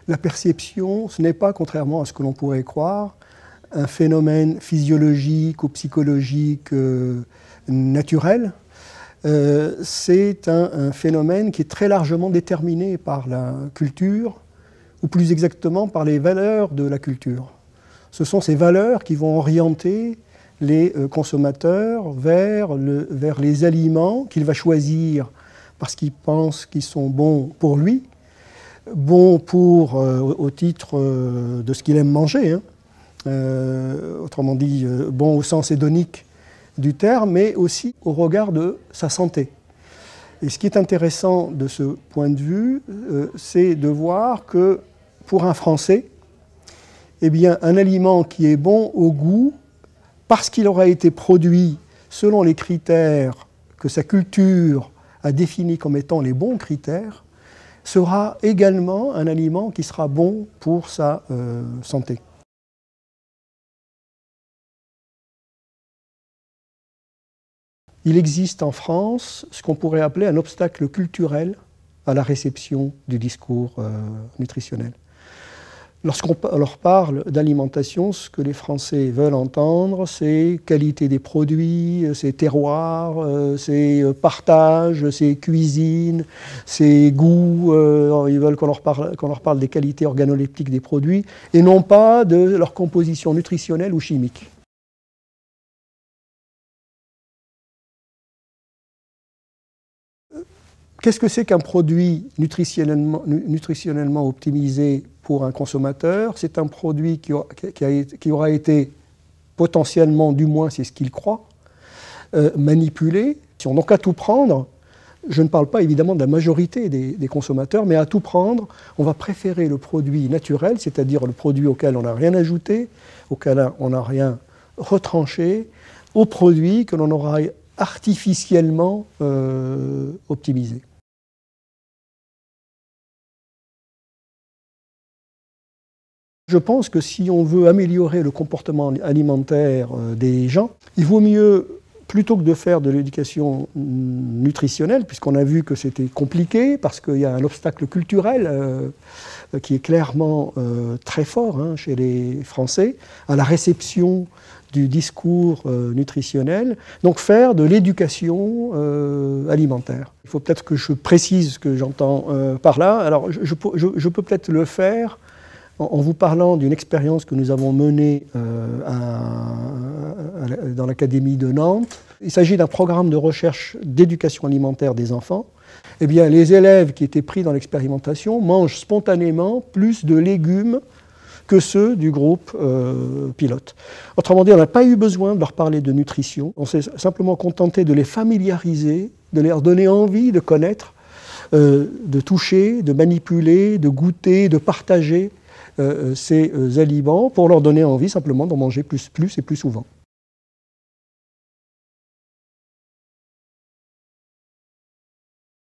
La perception, ce n'est pas, contrairement à ce que l'on pourrait croire, un phénomène physiologique ou psychologique naturel. C'est un phénomène qui est très largement déterminé par la culture, ou plus exactement par les valeurs de la culture. Ce sont ces valeurs qui vont orienter les consommateurs vers les aliments qu'il va choisir parce qu'il pense qu'ils sont bons pour lui, bons au titre de ce qu'il aime manger, hein. Autrement dit, bons au sens hédonique du terme, mais aussi au regard de sa santé. Et ce qui est intéressant de ce point de vue, c'est de voir que pour un Français, eh bien, un aliment qui est bon au goût, parce qu'il aura été produit selon les critères que sa culture a définis comme étant les bons critères, sera également un aliment qui sera bon pour sa santé. Il existe en France ce qu'on pourrait appeler un obstacle culturel à la réception du discours nutritionnel. Lorsqu'on leur parle d'alimentation, ce que les Français veulent entendre, c'est qualité des produits, c'est terroir, c'est partage, c'est cuisine, c'est goût. Ils veulent qu'on leur parle des qualités organoleptiques des produits et non pas de leur composition nutritionnelle ou chimique. Qu'est-ce que c'est qu'un produit nutritionnellement optimisé pour un consommateur? C'est un produit qui aura été potentiellement, du moins c'est ce qu'il croit, manipulé. Donc à tout prendre, je ne parle pas évidemment de la majorité des consommateurs, mais à tout prendre, on va préférer le produit naturel, c'est-à-dire le produit auquel on n'a rien ajouté, auquel on n'a rien retranché, au produit que l'on aura artificiellement optimisé. Je pense que si on veut améliorer le comportement alimentaire des gens, il vaut mieux, plutôt que de faire de l'éducation nutritionnelle, puisqu'on a vu que c'était compliqué, parce qu'il y a un obstacle culturel qui est clairement très fort chez les Français, à la réception du discours nutritionnel, donc faire de l'éducation alimentaire. Il faut peut-être que je précise ce que j'entends par là. Alors je peux peut-être le faire en vous parlant d'une expérience que nous avons menée dans l'Académie de Nantes. Il s'agit d'un programme de recherche d'éducation alimentaire des enfants. Eh bien, les élèves qui étaient pris dans l'expérimentation mangent spontanément plus de légumes que ceux du groupe pilote. Autrement dit, on n'a pas eu besoin de leur parler de nutrition. On s'est simplement contenté de les familiariser, de leur donner envie de connaître, de toucher, de manipuler, de goûter, de partager ces aliments pour leur donner envie simplement d'en manger plus et plus souvent.